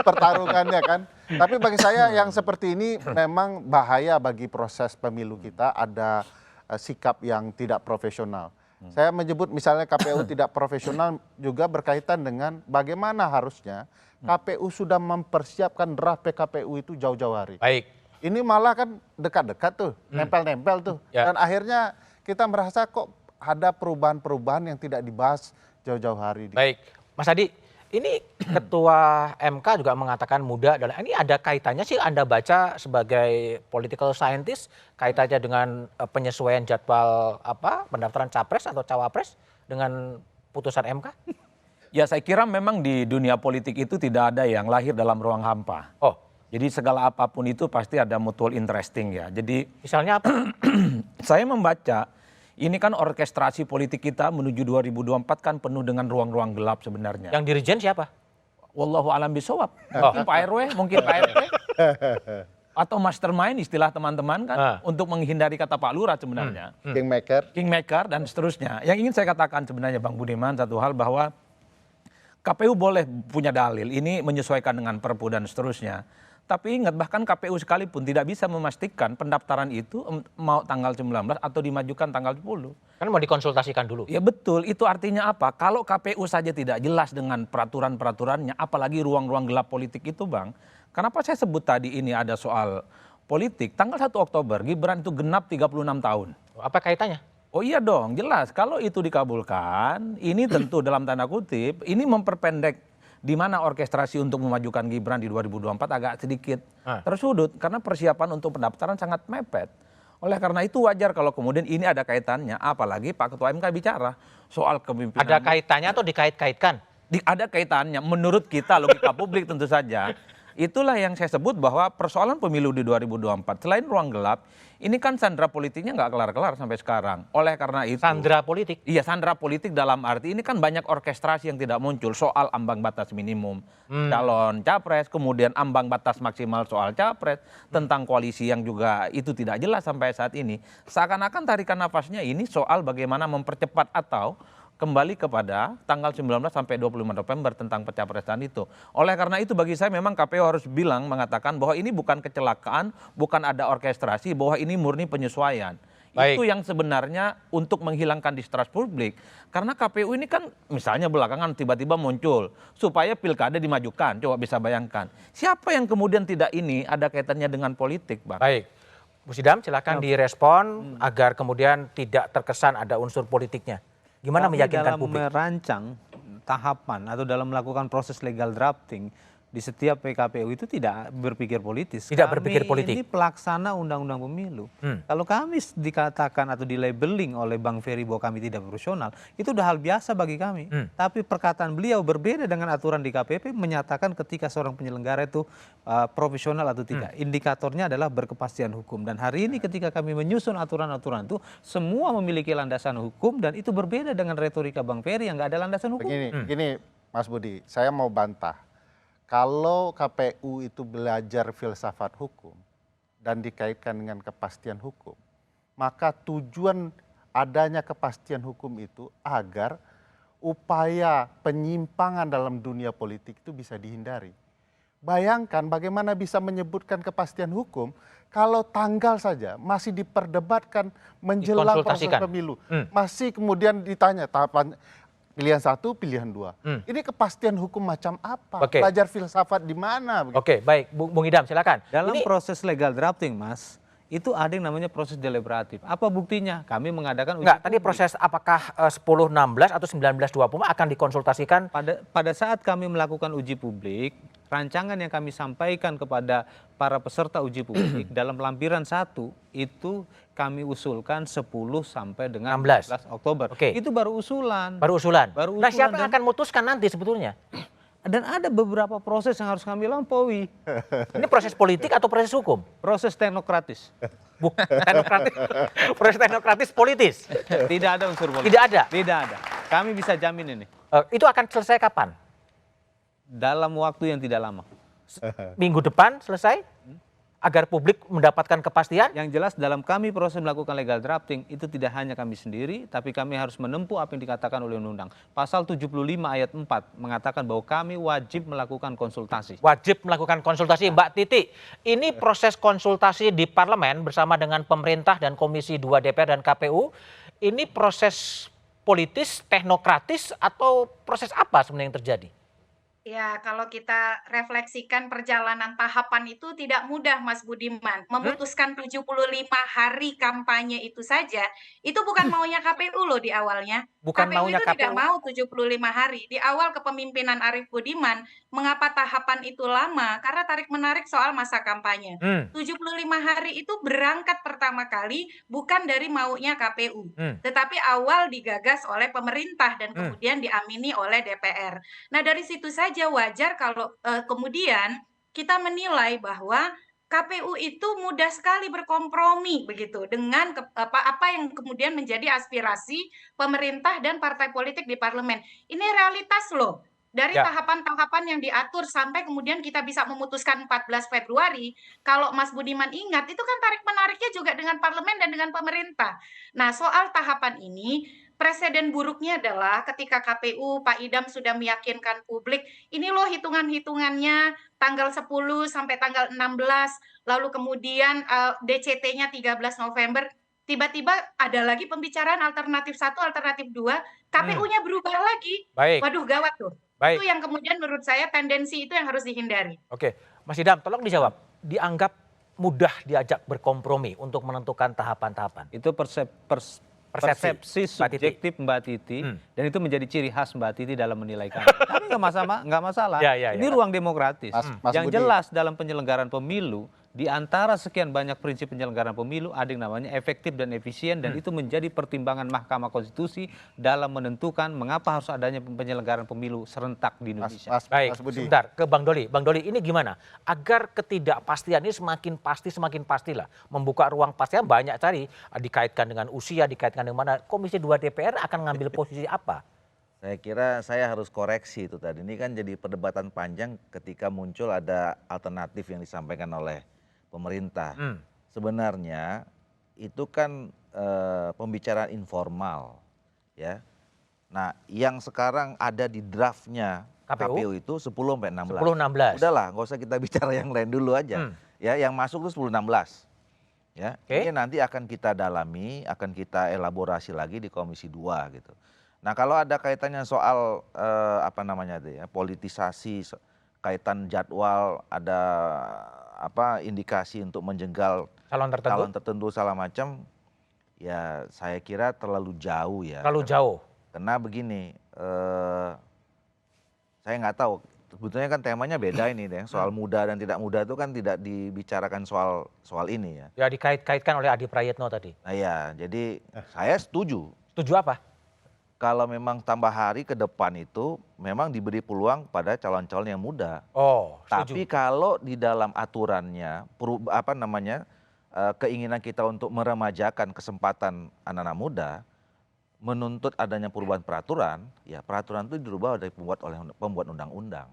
pertarungannya kan. Tapi bagi saya yang seperti ini memang bahaya bagi proses pemilu kita, ada sikap yang tidak profesional. Saya menyebut misalnya KPU tidak profesional juga berkaitan dengan bagaimana harusnya KPU sudah mempersiapkan draft PKPU itu jauh-jauh hari. Baik. Ini malah kan dekat-dekat tuh, nempel-nempel tuh. Ya. Dan akhirnya kita merasa kok ada perubahan-perubahan yang tidak dibahas jauh-jauh hari. Baik, Mas Adi, ini Ketua MK juga mengatakan muda, dan ini ada kaitannya sih Anda baca sebagai political scientist, kaitannya dengan penyesuaian jadwal pendaftaran capres atau cawapres dengan putusan MK? Ya saya kira memang di dunia politik itu tidak ada yang lahir dalam ruang hampa. Oh. Jadi segala apapun itu pasti ada mutual interesting ya. Jadi misalnya apa? Saya membaca ini kan orkestrasi politik kita menuju 2024 kan penuh dengan ruang-ruang gelap sebenarnya. Yang dirijen siapa? Wallahu a'lam bishawab. Mungkin Pak RW, mungkin Pak RT. atau mastermind istilah teman-teman kan untuk menghindari kata Pak Lurah sebenarnya. Kingmaker dan seterusnya. Yang ingin saya katakan sebenarnya Bang Budiman satu hal bahwa KPU boleh punya dalil ini menyesuaikan dengan Perpu dan seterusnya. Tapi ingat bahkan KPU sekalipun tidak bisa memastikan pendaftaran itu mau tanggal 19 atau dimajukan tanggal 10. Kan mau dikonsultasikan dulu. Ya betul, itu artinya apa? Kalau KPU saja tidak jelas dengan peraturan-peraturannya, apalagi ruang-ruang gelap politik itu Bang. Kenapa saya sebut tadi ini ada soal politik? Tanggal 1 Oktober Gibran itu genap 36 tahun. Apa kaitannya? Oh iya dong, jelas. Kalau itu dikabulkan, ini tentu dalam tanda kutip, ini memperpendek di mana orkestrasi untuk memajukan Gibran di 2024 agak sedikit tersudut karena persiapan untuk pendaftaran sangat mepet. Oleh karena itu wajar kalau kemudian ini ada kaitannya, apalagi Pak Ketua MK bicara soal kepemimpinan. Ada kaitannya atau dikait-kaitkan? Ada kaitannya, menurut kita logika publik tentu saja. Itulah yang saya sebut bahwa persoalan pemilu di 2024 selain ruang gelap, ini kan sandera politiknya nggak kelar-kelar sampai sekarang. Oleh karena itu. Sandera politik? Iya, sandera politik dalam arti ini kan banyak orkestrasi yang tidak muncul soal ambang batas minimum calon capres, kemudian ambang batas maksimal soal capres, tentang koalisi yang juga itu tidak jelas sampai saat ini. Seakan-akan tarikan nafasnya ini soal bagaimana mempercepat atau kembali kepada tanggal 19 sampai 25 November tentang pencapresan itu. Oleh karena itu bagi saya memang KPU harus mengatakan bahwa ini bukan kecelakaan, bukan ada orkestrasi, bahwa ini murni penyesuaian. Itu yang sebenarnya untuk menghilangkan distrust publik. Karena KPU ini kan misalnya belakangan tiba-tiba muncul supaya pilkada dimajukan. Coba bisa bayangkan. Siapa yang kemudian tidak ini ada kaitannya dengan politik, Bang? Baik. Bu Sidam silakan direspon agar kemudian tidak terkesan ada unsur politiknya. Gimana meyakinkan publik? Dalam merancang tahapan atau dalam melakukan proses legal drafting di setiap PKPU itu tidak berpikir politis. Tidak berpikir politik. Ini pelaksana undang-undang pemilu. Kalau kami dikatakan atau di-labeling oleh Bang Ferry bahwa kami tidak profesional, itu udah hal biasa bagi kami. Tapi perkataan beliau berbeda dengan aturan di KPP menyatakan ketika seorang penyelenggara itu profesional atau tidak. Indikatornya adalah berkepastian hukum. Dan hari ini ketika kami menyusun aturan-aturan itu, semua memiliki landasan hukum dan itu berbeda dengan retorika Bang Ferry yang nggak ada landasan hukum. Begini Mas Budi, saya mau bantah. Kalau KPU itu belajar filsafat hukum dan dikaitkan dengan kepastian hukum, maka tujuan adanya kepastian hukum itu agar upaya penyimpangan dalam dunia politik itu bisa dihindari. Bayangkan bagaimana bisa menyebutkan kepastian hukum kalau tanggal saja masih diperdebatkan menjelang proses pemilu. Masih kemudian ditanya tahapan pilihan 1, pilihan 2. Ini kepastian hukum macam apa? Belajar filsafat di mana? Oke, baik. Bung Idam, silakan. Dalam proses legal drafting, Mas, itu ada yang namanya proses deliberatif. Apa buktinya? Kami mengadakan uji publik. Tadi proses apakah 10-16 atau 19-20 akan dikonsultasikan? Pada saat kami melakukan uji publik, rancangan yang kami sampaikan kepada para peserta uji publik dalam lampiran 1 itu kami usulkan 10 sampai dengan 16 Oktober. Itu baru usulan. Baru usulan. Nah, siapa yang akan memutuskan nanti sebetulnya? Dan ada beberapa proses yang harus kami lampaui. Ini proses politik atau proses hukum? Proses teknokratis. Teknokratis. Proses teknokratis politis. Tidak ada unsur politik. Tidak ada? Tidak ada. Kami bisa jamin ini. Itu akan selesai kapan? Dalam waktu yang tidak lama. Minggu depan selesai? Agar publik mendapatkan kepastian? Yang jelas dalam kami proses melakukan legal drafting itu tidak hanya kami sendiri, tapi kami harus menempuh apa yang dikatakan oleh undang-undang. Pasal 75 ayat 4 mengatakan bahwa kami wajib melakukan konsultasi. Wajib melakukan konsultasi. Mbak Titi, ini proses konsultasi di parlemen bersama dengan pemerintah dan Komisi 2 DPR dan KPU, ini proses politis, teknokratis, atau proses apa sebenarnya yang terjadi? Ya, kalau kita refleksikan perjalanan tahapan itu tidak mudah, Mas Budiman. Memutuskan 75 hari kampanye itu saja, itu bukan maunya KPU loh di awalnya. Bukan KPU maunya itu tidak mau 75 hari. Di awal kepemimpinan Arief Budiman, mengapa tahapan itu lama? Karena tarik-menarik soal masa kampanye. 75 hari itu berangkat pertama kali bukan dari maunya KPU, tetapi awal digagas oleh pemerintah dan kemudian diamini oleh DPR. Nah, dari situ saja wajar kalau kemudian kita menilai bahwa KPU itu mudah sekali berkompromi begitu dengan apa yang kemudian menjadi aspirasi pemerintah dan partai politik di parlemen. Ini realitas loh. Dari tahapan-tahapan yang diatur sampai kemudian kita bisa memutuskan 14 Februari, kalau Mas Budiman ingat, itu kan tarik-menariknya juga dengan parlemen dan dengan pemerintah. Nah, soal tahapan ini, presiden buruknya adalah ketika KPU, Pak Idam sudah meyakinkan publik, ini loh hitungan-hitungannya tanggal 10 sampai tanggal 16, lalu kemudian DCT-nya 13 November, tiba-tiba ada lagi pembicaraan alternatif 1, alternatif 2, KPU-nya berubah lagi. Baik. Waduh, gawat tuh. Baik. Itu yang kemudian menurut saya tendensi itu yang harus dihindari. Oke, Mas Idam, tolong dijawab. Dianggap mudah diajak berkompromi untuk menentukan tahapan-tahapan. Itu persepsi subjektif Mbak Titi, dan itu menjadi ciri khas Mbak Titi dalam menilai kami. Tapi nggak masalah. Ini ruang demokratis. Yang jelas dalam penyelenggaraan pemilu, di antara sekian banyak prinsip penyelenggaraan pemilu, ada yang namanya efektif dan efisien, dan itu menjadi pertimbangan Mahkamah Konstitusi dalam menentukan mengapa harus adanya penyelenggaraan pemilu serentak di Indonesia. Baik, sebentar ke Bang Doli. Bang Doli, ini gimana? Agar ketidakpastian ini semakin pastilah. Membuka ruang pastian banyak cari, dikaitkan dengan usia, dikaitkan dengan mana. Komisi 2 DPR akan ngambil posisi apa? Saya kira saya harus koreksi itu tadi. Ini kan jadi perdebatan panjang ketika muncul ada alternatif yang disampaikan oleh pemerintah. Sebenarnya itu kan pembicaraan informal, ya. Nah, yang sekarang ada di draftnya KPU itu 10 sampai 16. 10-16. Udahlah, nggak usah kita bicara yang lain dulu aja. Ya, yang masuk itu 10-16. Ya, ini nanti akan kita dalami, akan kita elaborasi lagi di Komisi 2 gitu. Nah, kalau ada kaitannya soal politisasi, kaitan jadwal, ada indikasi untuk menjegal calon tertentu segala macam, ya saya kira terlalu jauh ya. Terlalu jauh. Karena begini, saya nggak tahu. Sebetulnya kan temanya beda ini deh. Soal muda dan tidak muda itu kan tidak dibicarakan soal ini ya. Ya, dikait-kaitkan oleh Adi Prayitno tadi. Nah ya, jadi saya setuju. Setuju apa? Kalau memang tambah hari ke depan itu memang diberi peluang pada calon-calon yang muda. Oh, setuju. Tapi kalau di dalam aturannya, keinginan kita untuk meremajakan kesempatan anak-anak muda, menuntut adanya perubahan peraturan, ya peraturan itu dirubah oleh pembuat undang-undang,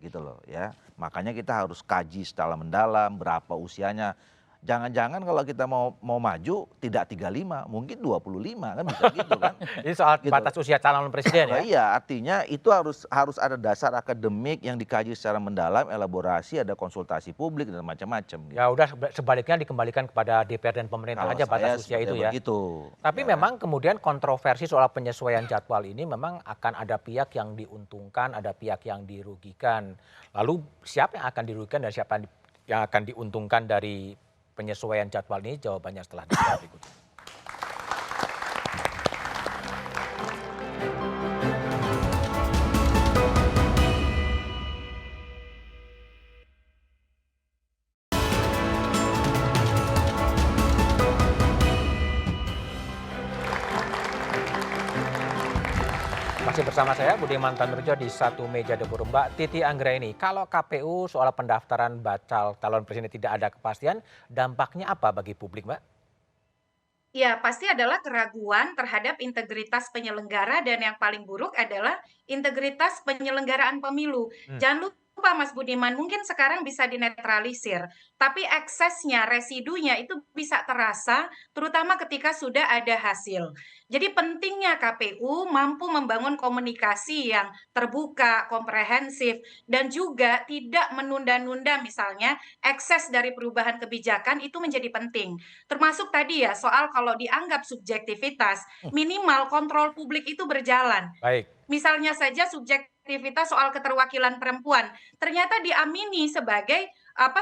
gitu loh ya. Makanya kita harus kaji secara mendalam berapa usianya. Jangan-jangan kalau kita mau maju tidak 35, mungkin 25 kan bisa gitu kan. Ini soal batas usia calon presiden ya? Iya, artinya itu harus ada dasar akademik yang dikaji secara mendalam, elaborasi, ada konsultasi publik dan macam-macam. Gitu. Ya udah, sebaliknya dikembalikan kepada DPR dan pemerintah aja batas usia itu ya. Begitu. Tapi memang kemudian kontroversi soal penyesuaian jadwal ini memang akan ada pihak yang diuntungkan, ada pihak yang dirugikan. Lalu siapa yang akan dirugikan dan siapa yang akan diuntungkan dari penyesuaian jadwal ini? Jawabannya setelah berikut. Masih bersama saya Budiman Tanurjo di satu meja dapur. Mbak Titi Anggraini, kalau KPU soal pendaftaran bakal calon presiden tidak ada kepastian, dampaknya apa bagi publik, Mbak? Ya, pasti adalah keraguan terhadap integritas penyelenggara dan yang paling buruk adalah integritas penyelenggaraan pemilu. Jangan lupa Mas Budiman, mungkin sekarang bisa dinetralisir, tapi eksesnya, residunya itu bisa terasa terutama ketika sudah ada hasil. Jadi pentingnya KPU mampu membangun komunikasi yang terbuka, komprehensif, dan juga tidak menunda-nunda misalnya ekses dari perubahan kebijakan itu menjadi penting. Termasuk tadi ya soal kalau dianggap subjektivitas, minimal kontrol publik itu berjalan. Baik. Misalnya saja subjektivitas soal keterwakilan perempuan ternyata diamini sebagai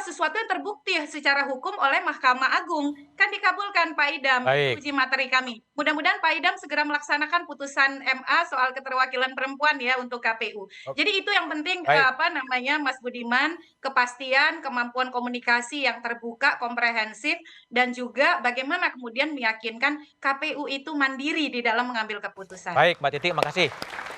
sesuatu yang terbukti secara hukum oleh Mahkamah Agung, kan dikabulkan Pak Idam uji materi kami. Mudah-mudahan Pak Idam segera melaksanakan putusan MA soal keterwakilan perempuan ya untuk KPU. Jadi itu yang penting Mas Budiman, kepastian, kemampuan komunikasi yang terbuka, komprehensif, dan juga bagaimana kemudian meyakinkan KPU itu mandiri di dalam mengambil keputusan. Baik, Mbak Titi, makasih.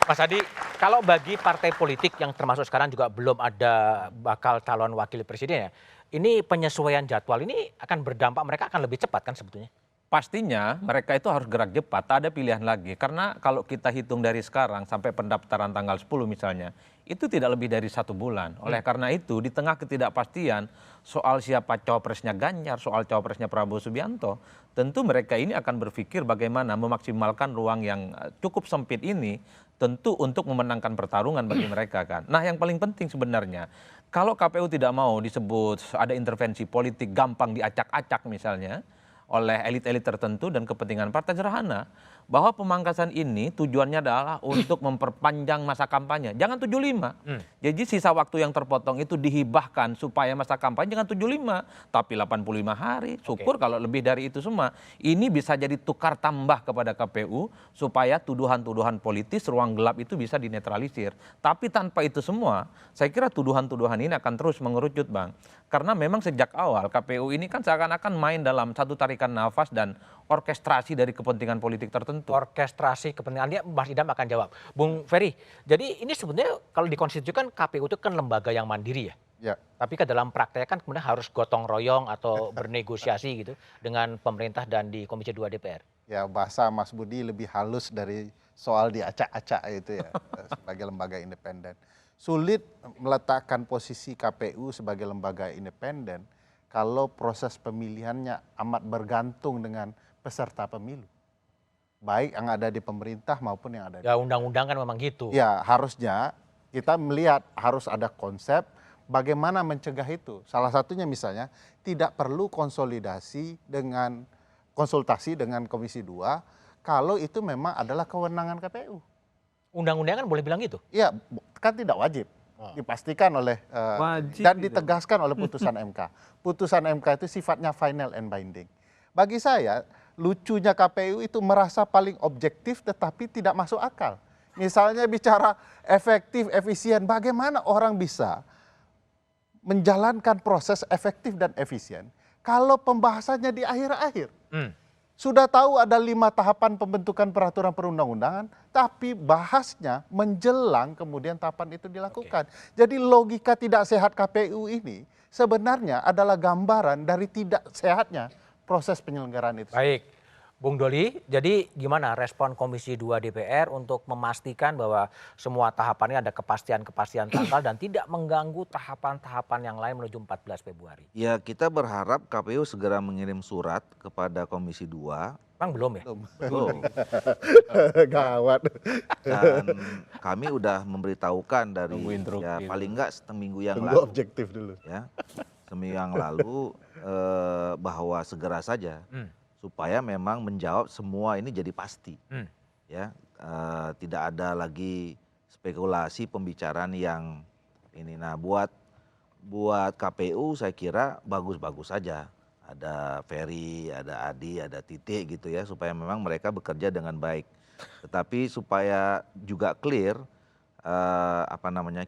Mas Adi, kalau bagi partai politik yang termasuk sekarang juga belum ada bakal calon wakil presiden ya, ini penyesuaian jadwal ini akan berdampak, mereka akan lebih cepat kan sebetulnya? Pastinya mereka itu harus gerak cepat, tak ada pilihan lagi. Karena kalau kita hitung dari sekarang sampai pendaftaran tanggal 10 misalnya, itu tidak lebih dari 1 bulan. Oleh karena itu, di tengah ketidakpastian soal siapa cawapresnya Ganjar, soal cawapresnya Prabowo Subianto, tentu mereka ini akan berpikir bagaimana memaksimalkan ruang yang cukup sempit ini, tentu untuk memenangkan pertarungan bagi mereka kan. Nah yang paling penting sebenarnya, kalau KPU tidak mau disebut ada intervensi politik gampang diacak-acak misalnya, oleh elit-elit tertentu dan kepentingan partai, sederhana bahwa pemangkasan ini tujuannya adalah untuk memperpanjang masa kampanye. Jangan 75. Jadi sisa waktu yang terpotong itu dihibahkan supaya masa kampanye jangan 75, tapi 85 hari. Syukur kalau lebih dari itu semua. Ini bisa jadi tukar tambah kepada KPU supaya tuduhan-tuduhan politis, ruang gelap itu bisa dinetralisir. Tapi tanpa itu semua, saya kira tuduhan-tuduhan ini akan terus mengerucut, Bang. Karena memang sejak awal KPU ini kan seakan-akan main dalam satu tarikan nafas dan orkestrasi dari kepentingan politik tertentu. Orkestrasi kepentingan, dia Mas Idam akan jawab. Bung Ferry, jadi ini sebenarnya kalau dikonstitusikan KPU itu kan lembaga yang mandiri ya? Ya. Tapi kan dalam prakteknya kan kemudian harus gotong royong atau bernegosiasi gitu dengan pemerintah dan di Komisi 2 DPR. Ya, bahasa Mas Budi lebih halus dari soal diacak-acak itu ya, sebagai lembaga independen. Sulit meletakkan posisi KPU sebagai lembaga independen kalau proses pemilihannya amat bergantung dengan peserta pemilu. Baik yang ada di pemerintah maupun yang ada di... Ya undang-undang kan memang gitu. Ya harusnya kita melihat harus ada konsep bagaimana mencegah itu. Salah satunya misalnya tidak perlu konsultasi dengan Komisi 2 kalau itu memang adalah kewenangan KPU. Undang-undang kan boleh bilang gitu? Iya, kan tidak wajib. Dipastikan oleh dan ditegaskan oleh putusan MK. Putusan MK itu sifatnya final and binding. Bagi saya, lucunya KPU itu merasa paling objektif tetapi tidak masuk akal. Misalnya bicara efektif, efisien, bagaimana orang bisa menjalankan proses efektif dan efisien kalau pembahasannya di akhir-akhir. Sudah tahu ada 5 tahapan pembentukan peraturan perundang-undangan, tapi bahasnya menjelang kemudian tahapan itu dilakukan. Jadi logika tidak sehat KPU ini sebenarnya adalah gambaran dari tidak sehatnya proses penyelenggaraan itu. Baik, Bung Doli, jadi gimana respon Komisi 2 DPR untuk memastikan bahwa semua tahapannya ada kepastian-kepastian tanggal dan tidak mengganggu tahapan-tahapan yang lain menuju 14 Februari? Ya kita berharap KPU segera mengirim surat kepada Komisi 2. Bang belum ya? Belum. Gawat. Dan kami udah memberitahukan dari ya paling enggak seminggu yang lalu. Objektif dulu. Ya, seminggu yang lalu bahwa segera saja. Supaya memang menjawab semua ini jadi pasti, ya tidak ada lagi spekulasi pembicaraan yang ini. Nah buat KPU saya kira bagus-bagus saja, ada Ferry, ada Adi, ada Titik gitu ya, supaya memang mereka bekerja dengan baik. Tetapi supaya juga clear,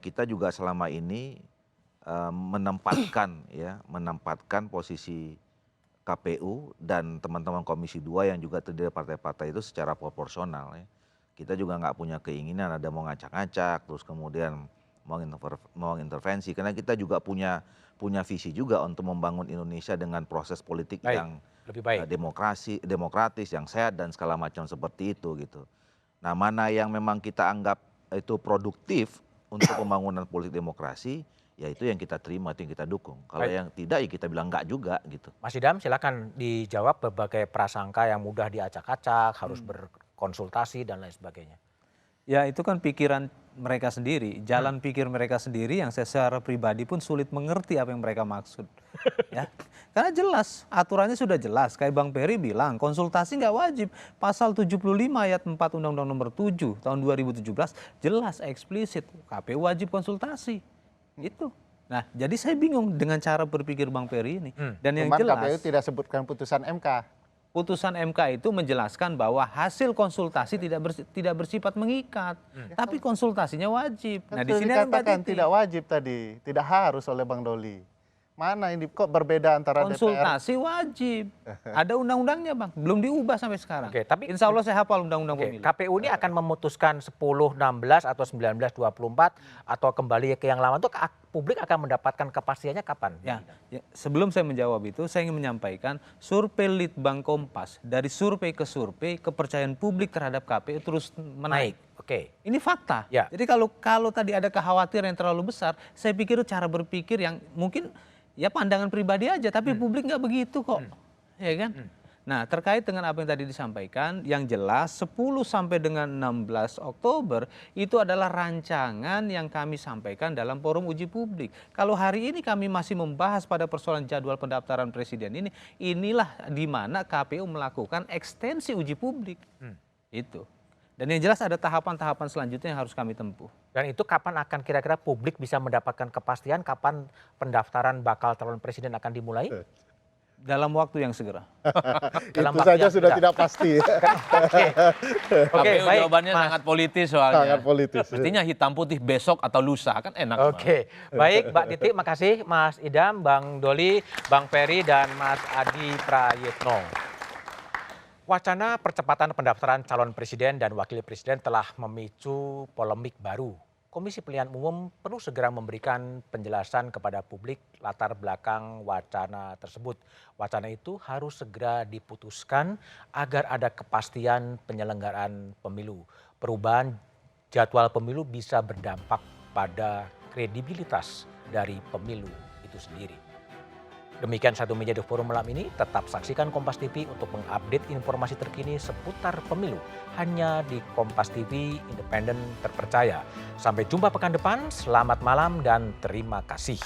kita juga selama ini menempatkan posisi KPU dan teman-teman Komisi 2 yang juga terdiri partai-partai itu secara proporsional ya. Kita juga nggak punya keinginan ada mau ngacak-ngacak terus kemudian mau intervensi, karena kita juga punya visi juga untuk membangun Indonesia dengan proses politik yang lebih baik, demokratis, yang sehat dan segala macam seperti itu gitu. Nah mana yang memang kita anggap itu produktif untuk pembangunan politik demokrasi, ya itu yang kita terima, itu yang kita dukung. Kalau yang tidak ya kita bilang enggak juga gitu. Mas Idam silakan dijawab berbagai prasangka yang mudah diacak-acak, harus berkonsultasi dan lain sebagainya. Ya itu kan pikiran mereka sendiri, jalan pikir mereka sendiri yang saya secara pribadi pun sulit mengerti apa yang mereka maksud. Ya, karena jelas, aturannya sudah jelas. Kayak Bang Ferry bilang, konsultasi nggak wajib. Pasal 75 ayat 4 Undang-Undang Nomor 7 tahun 2017 jelas eksplisit KPU wajib konsultasi. Itu. Nah, jadi saya bingung dengan cara berpikir Bang Ferry ini. Dan yang jelas KPU tidak sebutkan putusan MK. Putusan MK itu menjelaskan bahwa hasil konsultasi tidak bersifat mengikat, tapi konsultasinya wajib. Nah, di sini dikatakan tidak wajib tadi, tidak harus oleh Bang Doli. Mana ini kok berbeda antara Konsultasi wajib. Ada undang-undangnya Bang, belum diubah sampai sekarang. Oke, tapi Insya Allah saya hafal undang-undang pemilu. KPU ini akan memutuskan 10, 16 atau 19, 24 atau kembali ke yang lama itu publik akan mendapatkan kepastiannya kapan? Ya, sebelum saya menjawab itu, saya ingin menyampaikan survei Litbang Kompas dari survei ke survei kepercayaan publik terhadap KPU terus menaik. Oke. Ini fakta. Ya. Jadi kalau tadi ada kekhawatiran yang terlalu besar, saya pikir cara berpikir yang mungkin ya pandangan pribadi aja, tapi publik nggak begitu kok, ya kan? Nah, terkait dengan apa yang tadi disampaikan, yang jelas 10 sampai dengan 16 Oktober itu adalah rancangan yang kami sampaikan dalam forum uji publik. Kalau hari ini kami masih membahas pada persoalan jadwal pendaftaran presiden ini, inilah di mana KPU melakukan ekstensi uji publik. Itu. Dan yang jelas ada tahapan-tahapan selanjutnya yang harus kami tempuh. Dan itu kapan akan kira-kira publik bisa mendapatkan kepastian kapan pendaftaran bakal calon presiden akan dimulai? Dalam waktu yang segera. Itu saja sudah tidak pasti. Oke, baik. Jawabannya sangat politis soalnya. Sangat politis. Mestinya hitam putih besok atau lusa, kan enak. Oke, baik Mbak Titi, makasih Mas Idam, Bang Doli, Bang Ferry, dan Mas Adi Prayitno. Wacana percepatan pendaftaran calon presiden dan wakil presiden telah memicu polemik baru. Komisi Pemilihan Umum perlu segera memberikan penjelasan kepada publik latar belakang wacana tersebut. Wacana itu harus segera diputuskan agar ada kepastian penyelenggaraan pemilu. Perubahan jadwal pemilu bisa berdampak pada kredibilitas dari pemilu itu sendiri. Demikian Satu Meja The Forum malam ini. Tetap saksikan Kompas TV untuk mengupdate informasi terkini seputar pemilu. Hanya di Kompas TV, independen terpercaya. Sampai jumpa pekan depan, selamat malam dan terima kasih.